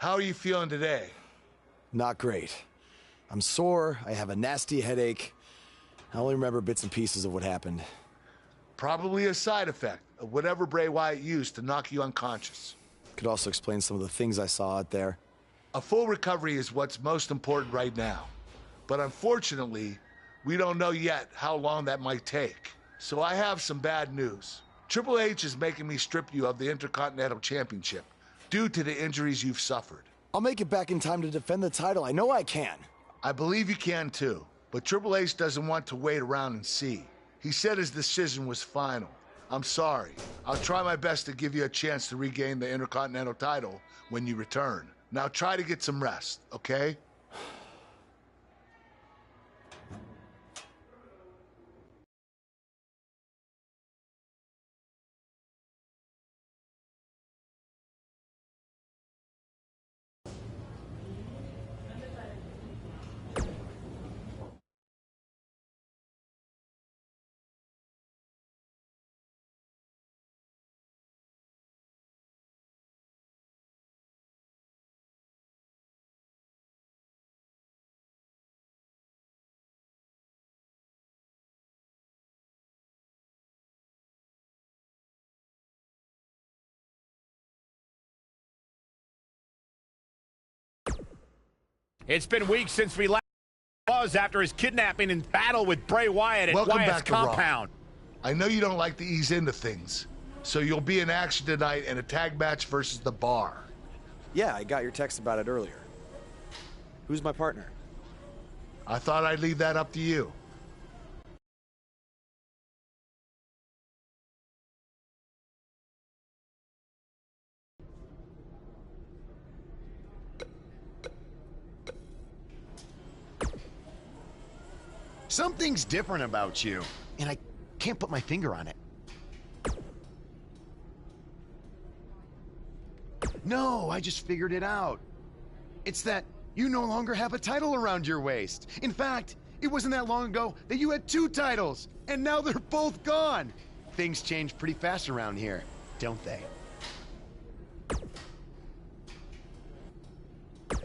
How are you feeling today? Not great. I'm sore, I have a nasty headache. I only remember bits and pieces of what happened. Probably a side effect of whatever Bray Wyatt used to knock you unconscious. Could also explain some of the things I saw out there. A full recovery is what's most important right now. But unfortunately, we don't know yet how long that might take. So I have some bad news. Triple H is making me strip you of the Intercontinental Championship due to the injuries you've suffered. I'll make it back in time to defend the title. I know I can. I believe you can too, but Triple H doesn't want to wait around and see. He said his decision was final. I'm sorry. I'll try my best to give you a chance to regain the Intercontinental title when you return. Now try to get some rest, okay? It's been weeks since we last was after his kidnapping and battle with Bray Wyatt at Welcome Wyatt's back to Raw. compound. I know you don't like to ease into things, so you'll be in action tonight in a tag match versus The Bar. Yeah, I got your text about it earlier. Who's my partner? I thought I'd leave that up to you. Something's different about you, and I can't put my finger on it. No, I just figured it out. It's that you no longer have a title around your waist. In fact, it wasn't that long ago that you had 2 titles, and now they're both gone. Things change pretty fast around here, don't they?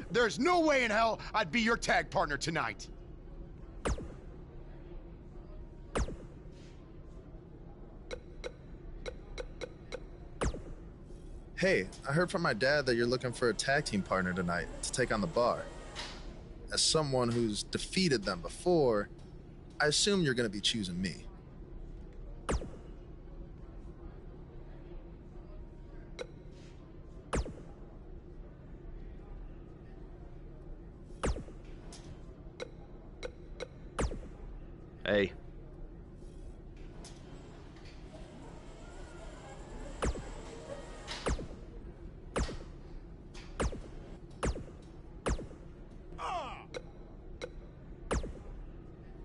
There's no way in hell I'd be your tag partner tonight. Hey, I heard from my dad that you're looking for a tag team partner tonight to take on The Bar. As someone who's defeated them before, I assume you're going to be choosing me. Hey.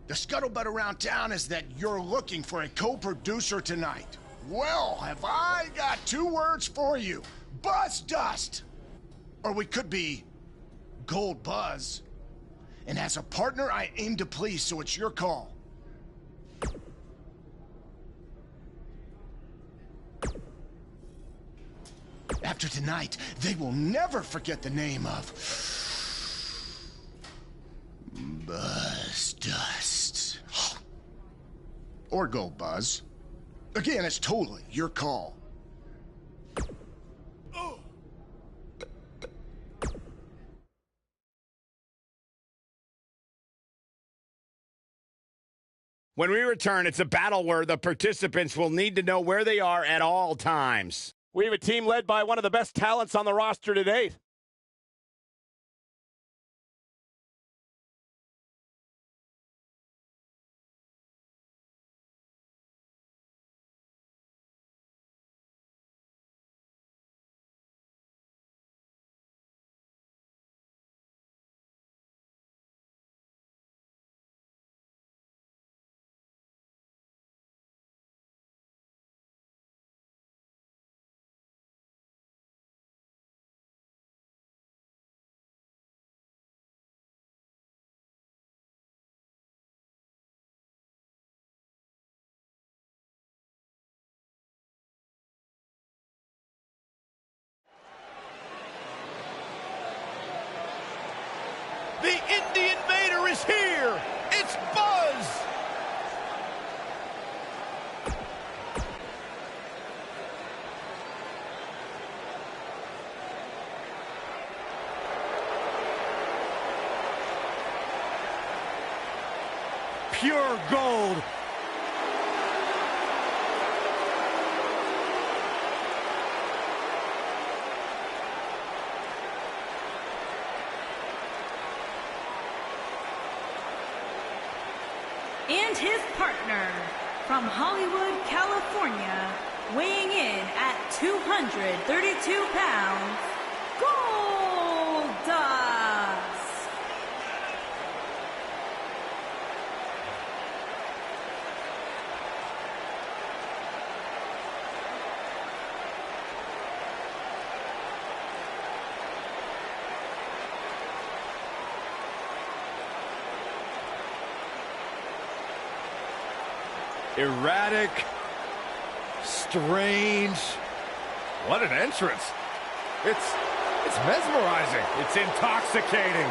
The scuttlebutt around town is that you're looking for a co-producer tonight. Well, have I got 2 words for you. Buzz Dust! Or we could be Gold Buzz. And as a partner, I aim to please, so it's your call. After tonight, they will never forget the name of Buzz Dust. Or Gold Buzz. Again, it's totally your call. When we return, it's a battle where the participants will need to know where they are at all times. We have a team led by one of the best talents on the roster to date. Indie Invader is here! It's Buzz! Pure gold. And his partner from Hollywood, California, weighing in at 232 pounds, Goldust. Erratic, strange. What an entrance. It's mesmerizing. It's intoxicating.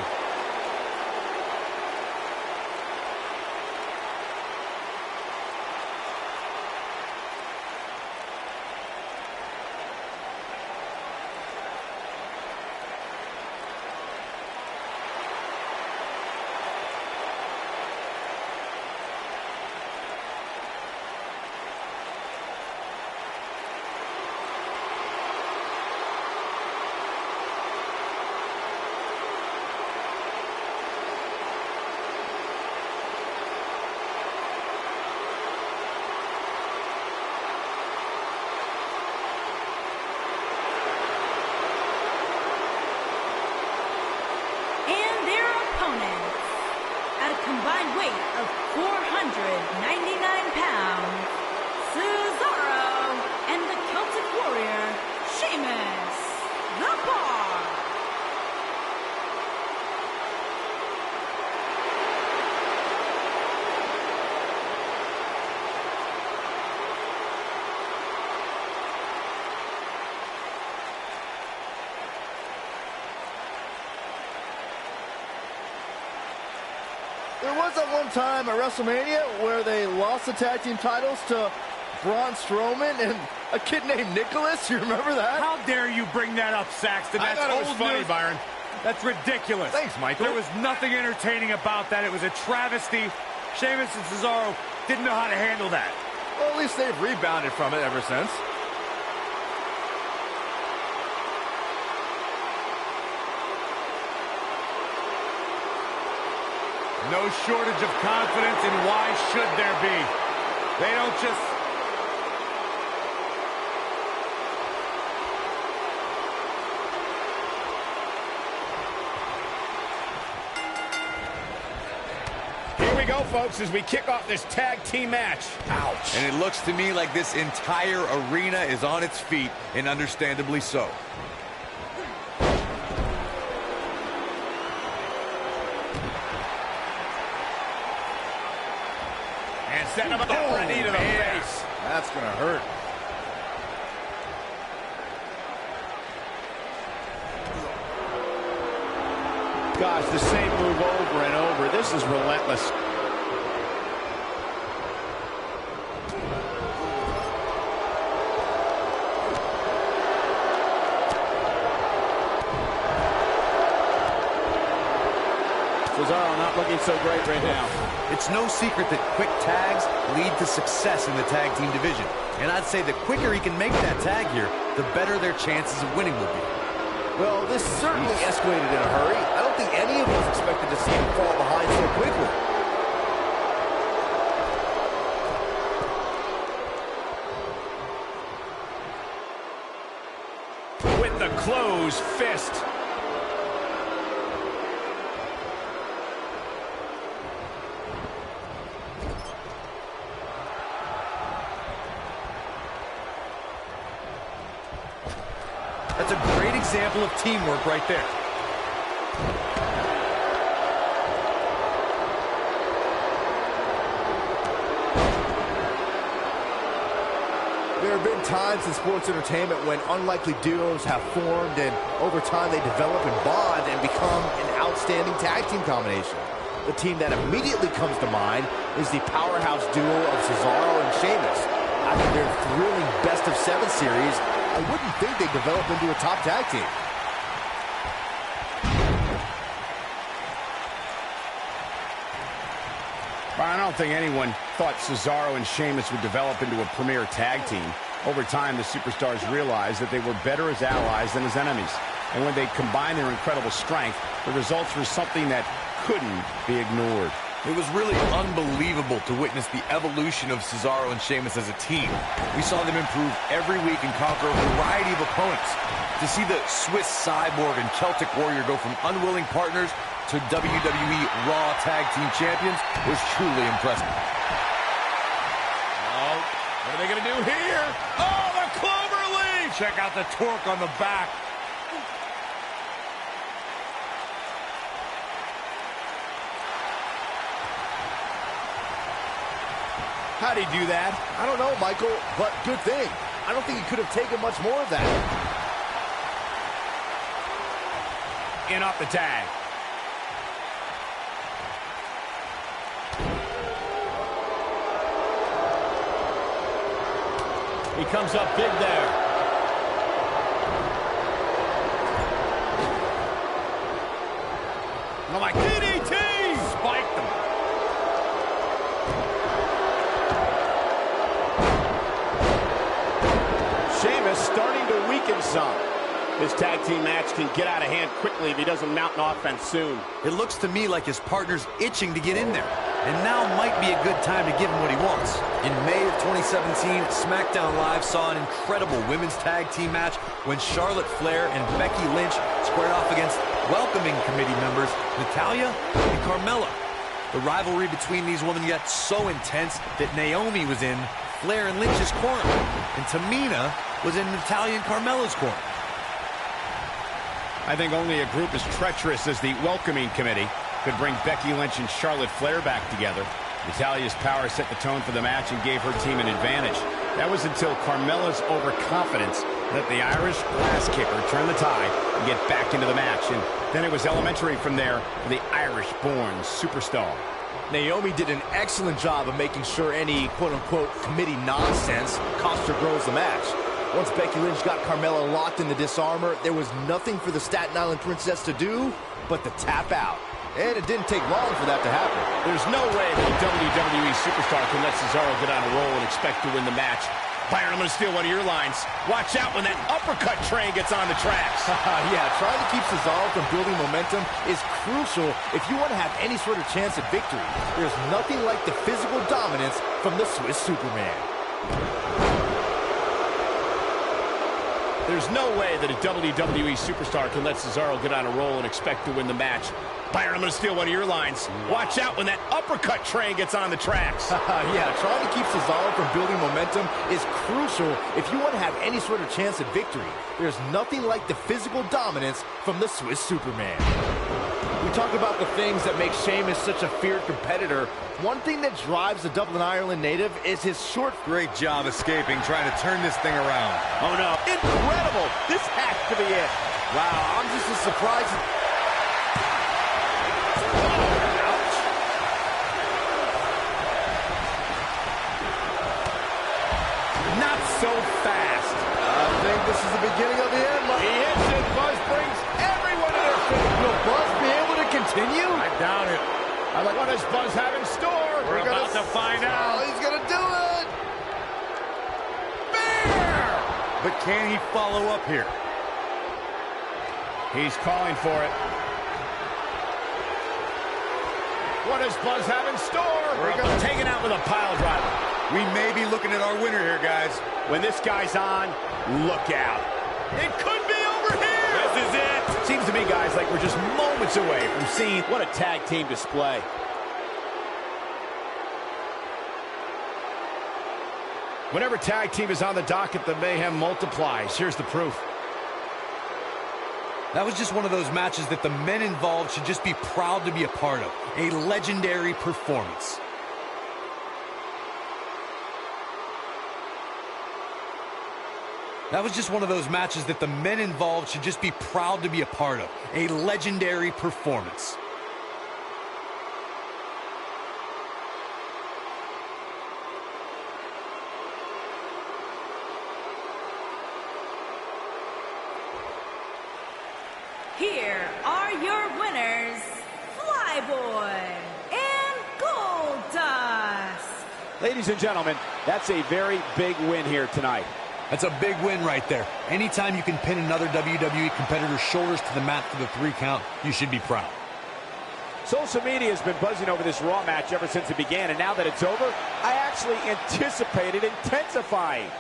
Combined weight of 499 pounds, Cesaro and the Celtic Warrior, Sheamus, the Bar. There was at one time at WrestleMania where they lost the tag team titles to Braun Strowman and a kid named Nicholas. You remember that? How dare you bring that up, Saxton? That's I thought it was old funny, news. Byron. That's ridiculous. Thanks, Michael. There was nothing entertaining about that. It was a travesty. Sheamus and Cesaro didn't know how to handle that. Well, at least they've rebounded from it ever since. No shortage of confidence, and why should there be? They don't just... Here we go, folks, as we kick off this tag team match. Ouch. And it looks to me like this entire arena is on its feet, and understandably so. Setting up a knee to the face. That's going to hurt. Gosh, the same move over and over. This is relentless. Cesaro not looking so great right now. It's no secret that quick tags lead to success in the tag team division. And I'd say the quicker he can make that tag here, the better their chances of winning will be. Well, this certainly escalated in a hurry. I don't think any of us expected to see him fall behind so quickly. With the closed fist. That's a great example of teamwork right there. There have been times in sports entertainment when unlikely duos have formed, and over time they develop and bond and become an outstanding tag team combination. The team that immediately comes to mind is the powerhouse duo of Cesaro and Sheamus. After their thrilling best-of-7 series, I wouldn't think they'd develop into a top tag team. I don't think anyone thought Cesaro and Sheamus would develop into a premier tag team. Over time, the superstars realized that they were better as allies than as enemies. And when they combined their incredible strength, the results were something that couldn't be ignored. It was really unbelievable to witness the evolution of Cesaro and Sheamus as a team. We saw them improve every week and conquer a variety of opponents. To see the Swiss Cyborg and Celtic Warrior go from unwilling partners to WWE Raw Tag Team Champions was truly impressive. Oh, what are they going to do here? Oh, the Clover Leaf! Check out the torque on the back. How'd he do that? I don't know, Michael, but good thing. I don't think he could have taken much more of that. In off the tag. He comes up big there. Oh my DDT! Spiked him. Sheamus starting to weaken some. This tag team match can get out of hand quickly if he doesn't mount an offense soon. It looks to me like his partner's itching to get in there. And now might be a good time to give him what he wants. In May of 2017, SmackDown Live saw an incredible women's tag team match when Charlotte Flair and Becky Lynch squared off against welcoming committee members Natalya and Carmella. The rivalry between these women got so intense that Naomi was in Flair and Lynch's corner, and Tamina was in Natalya and Carmella's corner. I think only a group as treacherous as the welcoming committee could bring Becky Lynch and Charlotte Flair back together. Natalya's power set the tone for the match and gave her team an advantage. That was until Carmella's overconfidence let the Irish glass kicker turn the tide and get back into the match. And then it was elementary from there for the Irish-born superstar. Naomi did an excellent job of making sure any quote-unquote committee nonsense cost her girls the match. Once Becky Lynch got Carmella locked in the disarmor, there was nothing for the Staten Island Princess to do but to tap out. And it didn't take long for that to happen. There's no way that a WWE superstar can let Cesaro get on a roll and expect to win the match. Byron, I'm going to steal one of your lines. Watch out when that uppercut train gets on the tracks. Yeah, trying to keep Cesaro from building momentum is crucial if you want to have any sort of chance at victory. There's nothing like the physical dominance from the Swiss Superman. There's no way that a WWE superstar can let Cesaro get on a roll and expect to win the match. Byron, I'm going to steal one of your lines. Watch out when that uppercut train gets on the tracks. Yeah, trying to keep Cesaro from building momentum is crucial if you want to have any sort of chance at victory. There's nothing like the physical dominance from the Swiss Superman. We talk about the things that make Sheamus such a feared competitor. One thing that drives the Dublin, Ireland native is his short... Great job escaping, trying to turn this thing around. Oh, no. Incredible! This has to be it. Wow, I'm just as surprised... Ouch. Not so fast. I think this is the beginning of the end. He hits it. Buzz brings everyone to their feet. Will Buzz be able to continue? I doubt it. What does Buzz have in store? We're about to find out. Oh, he's going to do it. Bear! But can he follow up here? He's calling for it. What does Buzz have in store? We're taken out with a pile driver. We may be looking at our winner here, guys. When this guy's on, look out. It could be over here. This is it. Seems to me, guys, like we're just moments away from seeing what a tag team display. Whenever tag team is on the docket, the mayhem multiplies. Here's the proof. That was just one of those matches that the men involved should just be proud to be a part of. A legendary performance. That was just one of those matches that the men involved should just be proud to be a part of. A legendary performance. Here are your winners, Flyboy and Goldust. Ladies and gentlemen, that's a very big win here tonight. That's a big win right there. Anytime you can pin another WWE competitor's shoulders to the mat for the 3 count, you should be proud. Social media has been buzzing over this Raw match ever since it began, and now that it's over, I actually anticipate it intensifying.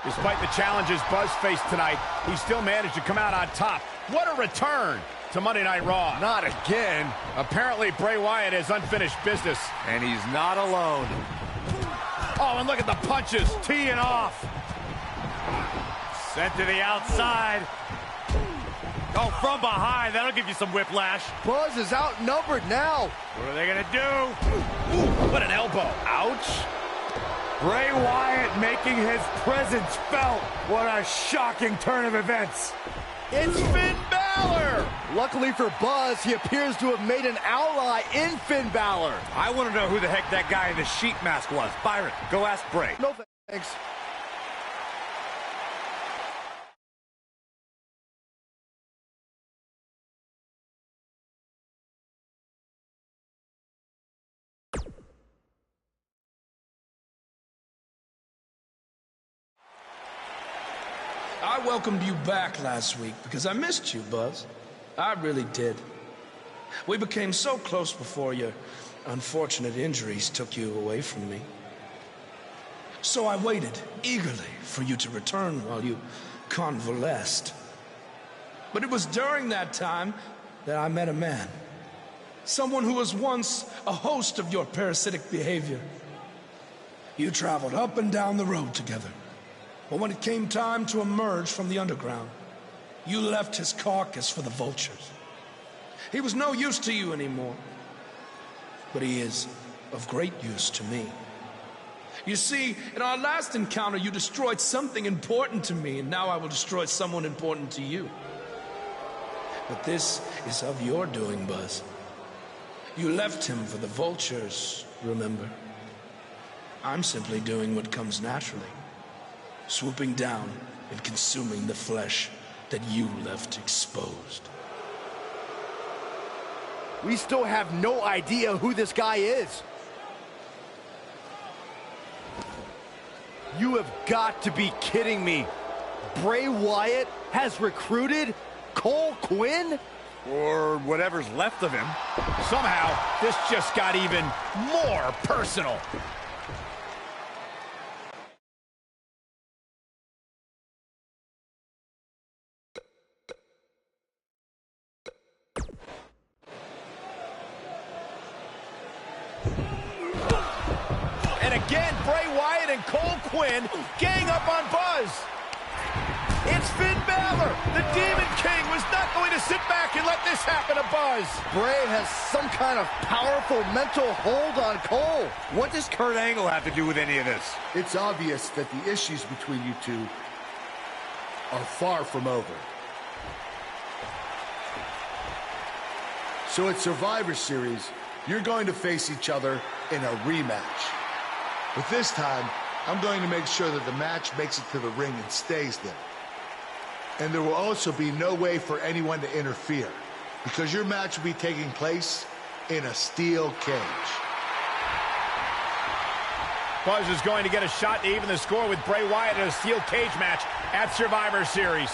Despite the challenges Buzz faced tonight, he still managed to come out on top. What a return to Monday Night Raw. Not again. Apparently, Bray Wyatt has unfinished business. And he's not alone. Oh, and look at the punches, teeing off. Sent to the outside. Oh, from behind, that'll give you some whiplash. Buzz is outnumbered now. What are they gonna do? Ooh, what an elbow. Ouch. Bray Wyatt making his presence felt. What a shocking turn of events. It's Finn Balor. Luckily for Buzz, he appears to have made an ally in Finn Balor. I want to know who the heck that guy in the sheep mask was. Byron, go ask Bray. No thanks. I welcomed you back last week because I missed you, Buzz. I really did. We became so close before your unfortunate injuries took you away from me. So I waited eagerly for you to return while you convalesced. But it was during that time that I met a man. Someone who was once a host of your parasitic behavior. You traveled up and down the road together. But when it came time to emerge from the underground, you left his carcass for the vultures. He was no use to you anymore, but he is of great use to me. You see, in our last encounter, you destroyed something important to me, and now I will destroy someone important to you. But this is of your doing, Buzz. You left him for the vultures, remember? I'm simply doing what comes naturally. Swooping down and consuming the flesh that you left exposed. We still have no idea who this guy is. You have got to be kidding me. Bray Wyatt has recruited Cole Quinn? Or whatever's left of him. Somehow, this just got even more personal. Again, Bray Wyatt and Cole Quinn gang up on Buzz. It's Finn Balor. The Demon King was not going to sit back and let this happen to Buzz. Bray has some kind of powerful mental hold on Cole. What does Kurt Angle have to do with any of this? It's obvious that the issues between you two are far from over. So at Survivor Series, you're going to face each other in a rematch. But this time, I'm going to make sure that the match makes it to the ring and stays there. And there will also be no way for anyone to interfere, because your match will be taking place in a steel cage. Buzz is going to get a shot to even the score with Bray Wyatt in a steel cage match at Survivor Series.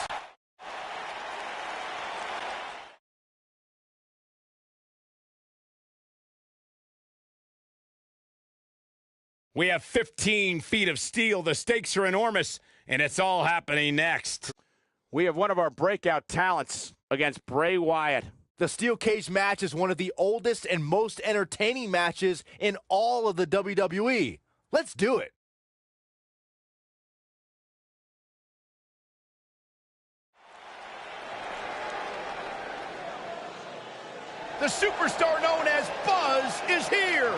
We have 15 feet of steel. The stakes are enormous, and it's all happening next. We have one of our breakout talents against Bray Wyatt. The steel cage match is one of the oldest and most entertaining matches in all of the WWE. Let's do it. The superstar known as Buzz is here.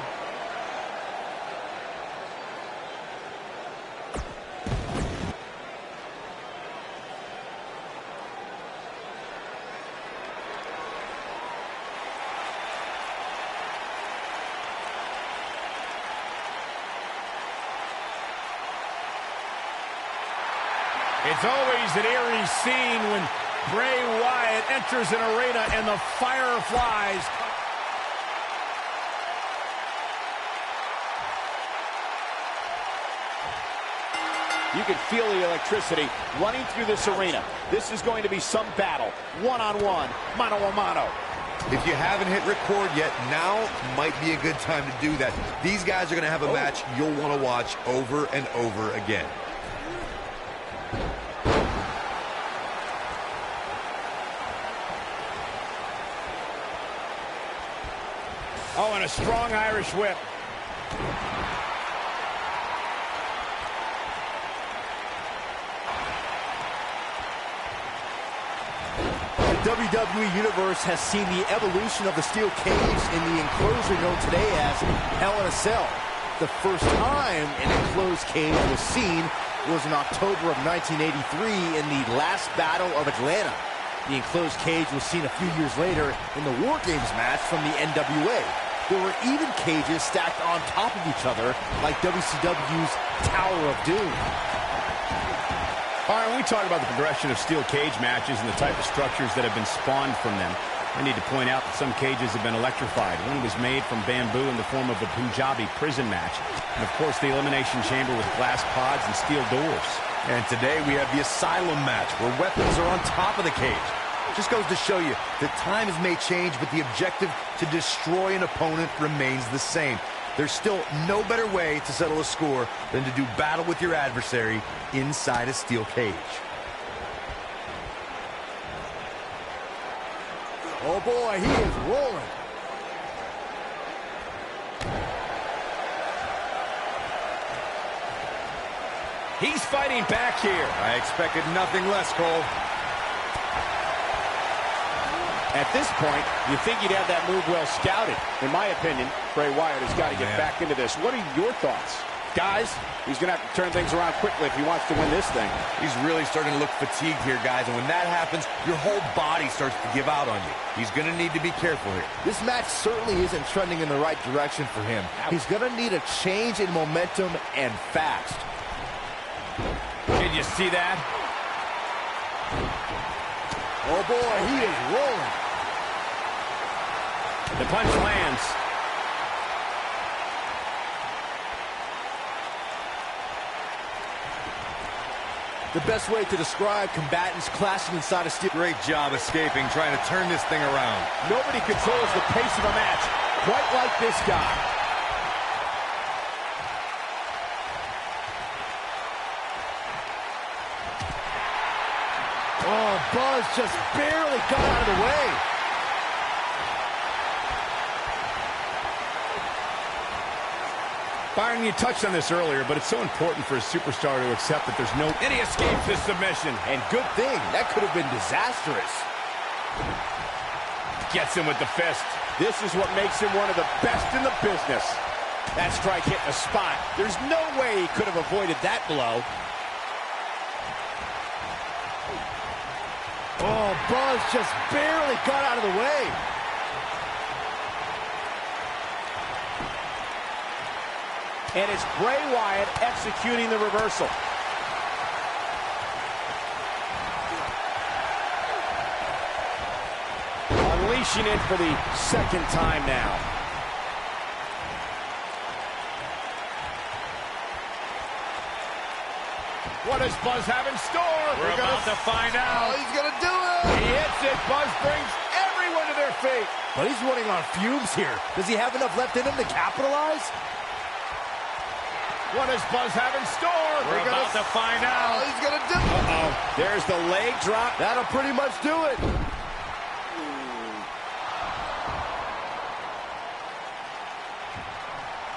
It's always an eerie scene when Bray Wyatt enters an arena and the fire flies. You can feel the electricity running through this arena. This is going to be some battle. One-on-one, mano-a-mano. If you haven't hit record yet, now might be a good time to do that. These guys are going to have a match you'll want to watch over and over again. Oh, and a strong Irish whip. The WWE Universe has seen the evolution of the steel cage in the enclosure known today as Hell in a Cell. The first time an enclosed cage was seen was in October of 1983 in the last Battle of Atlanta. The enclosed cage was seen a few years later in the War Games match from the NWA. There were even cages stacked on top of each other, like WCW's Tower of Doom. All right, when we talk about the progression of steel cage matches and the type of structures that have been spawned from them, I need to point out that some cages have been electrified. One was made from bamboo in the form of a Punjabi prison match. And, of course, the Elimination Chamber with glass pods and steel doors. And today we have the Asylum match, where weapons are on top of the cage. Just goes to show you that times may change, but the objective to destroy an opponent remains the same. There's still no better way to settle a score than to do battle with your adversary inside a steel cage. Oh boy, he is rolling. He's fighting back here. I expected nothing less, Cole. At this point, you think you'd have that move well scouted. In my opinion, Bray Wyatt has got to get back into this. What are your thoughts? Guys, he's going to have to turn things around quickly if he wants to win this thing. He's really starting to look fatigued here, guys, and when that happens, your whole body starts to give out on you. He's going to need to be careful here. This match certainly isn't trending in the right direction for him. He's going to need a change in momentum and fast. Did you see that? Oh boy, he is rolling. The punch lands. The best way to describe combatants clashing inside a steel... Great job escaping, trying to turn this thing around. Nobody controls the pace of a match quite like this guy. Oh, Buzz just barely got out of the way. Byron, you touched on this earlier, but it's so important for a superstar to accept that there's no... And he escapes this submission. And good thing. That could have been disastrous. Gets him with the fist. This is what makes him one of the best in the business. That strike hit the spot. There's no way he could have avoided that blow. Oh, Buzz just barely got out of the way. And it's Bray Wyatt executing the reversal. Unleashing it for the second time now. What does Buzz have in store? We're about to find out. Oh, he's going to do it. He hits it. Buzz brings everyone to their feet. But he's running on fumes here. Does he have enough left in him to capitalize? What does Buzz have in store? We're about to find out. Oh, he's going to do it. Uh-oh. There's the leg drop. That'll pretty much do it.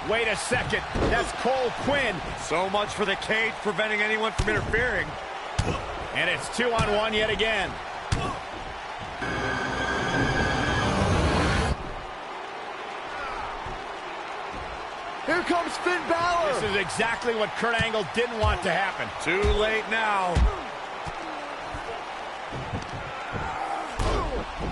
Wait a second. That's Cole Quinn. So much for the cage preventing anyone from interfering. And it's 2-on-1 yet again. Here comes Finn Balor. This is exactly what Kurt Angle didn't want to happen. Too late now.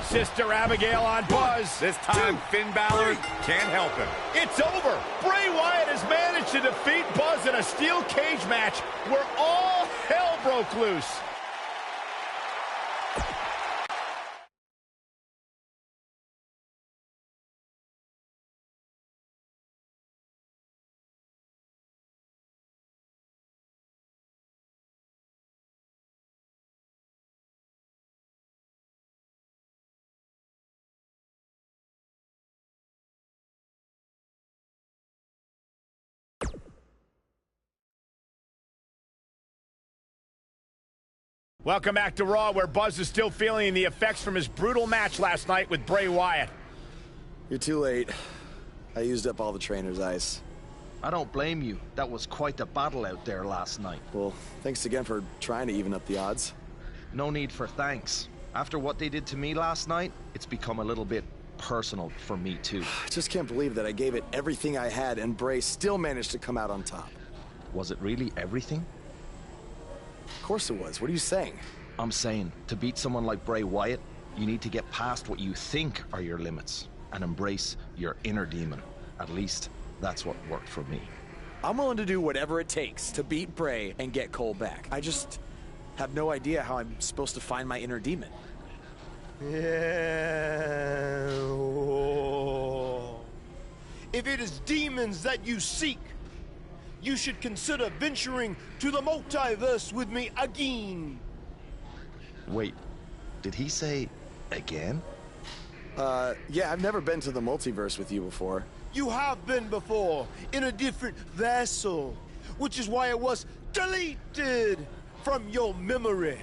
Sister Abigail on Buzz. This time, Finn Balor can't help him. It's over. Bray Wyatt has managed to defeat Buzz in a steel cage match where all hell broke loose. Welcome back to Raw, where Buzz is still feeling the effects from his brutal match last night with Bray Wyatt. You're too late. I used up all the trainer's ice. I don't blame you. That was quite a battle out there last night. Well, thanks again for trying to even up the odds. No need for thanks. After what they did to me last night, it's become a little bit personal for me too. I just can't believe that I gave it everything I had and Bray still managed to come out on top. Was it really everything? Of course it was. What are you saying? I'm saying, to beat someone like Bray Wyatt, you need to get past what you think are your limits and embrace your inner demon. At least, that's what worked for me. I'm willing to do whatever it takes to beat Bray and get Cole back. I just have no idea how I'm supposed to find my inner demon. Yeah. If it is demons that you seek, you should consider venturing to the multiverse with me again. Wait, did he say again? Yeah, I've never been to the multiverse with you before. You have been before, in a different vessel, which is why it was deleted from your memory.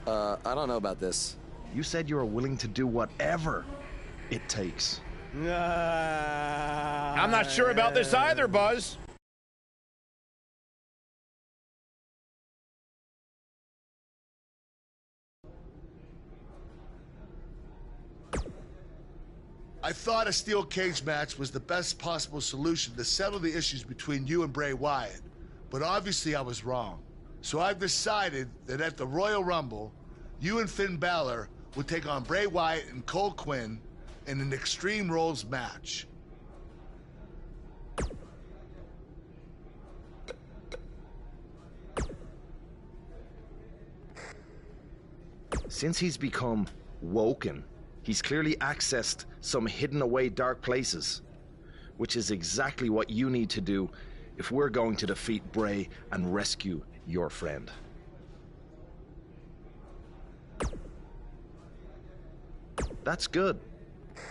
I don't know about this. You said you were willing to do whatever it takes. I'm not sure about this either, Buzz. I thought a steel cage match was the best possible solution to settle the issues between you and Bray Wyatt, but obviously I was wrong. So I've decided that at the Royal Rumble, you and Finn Balor will take on Bray Wyatt and Cole Quinn in an Extreme Rules match. Since he's become woken, he's clearly accessed some hidden away dark places, which is exactly what you need to do if we're going to defeat Bray and rescue your friend. That's good.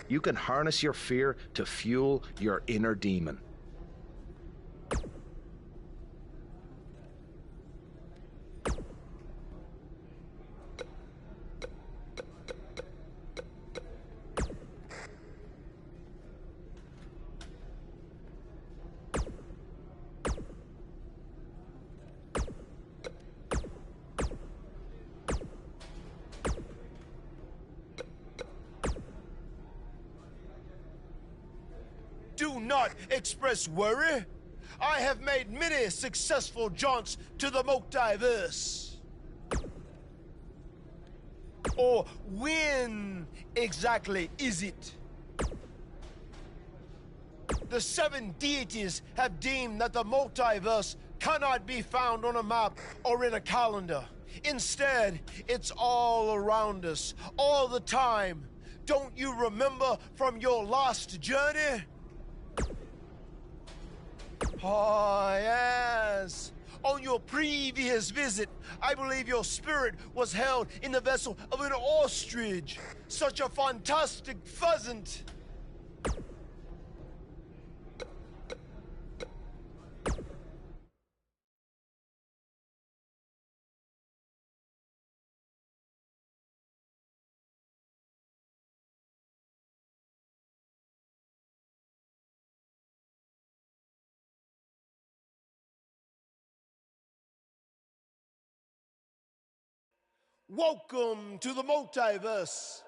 You can harness your fear to fuel your inner demon. Do not express worry. I have made many successful jaunts to the multiverse. Or when exactly is it? The 7 deities have deemed that the multiverse cannot be found on a map or in a calendar. Instead, it's all around us, all the time. Don't you remember from your last journey? Oh, yes. On your previous visit, I believe your spirit was held in the vessel of an ostrich. Such a fantastic pheasant. Welcome to the multiverse.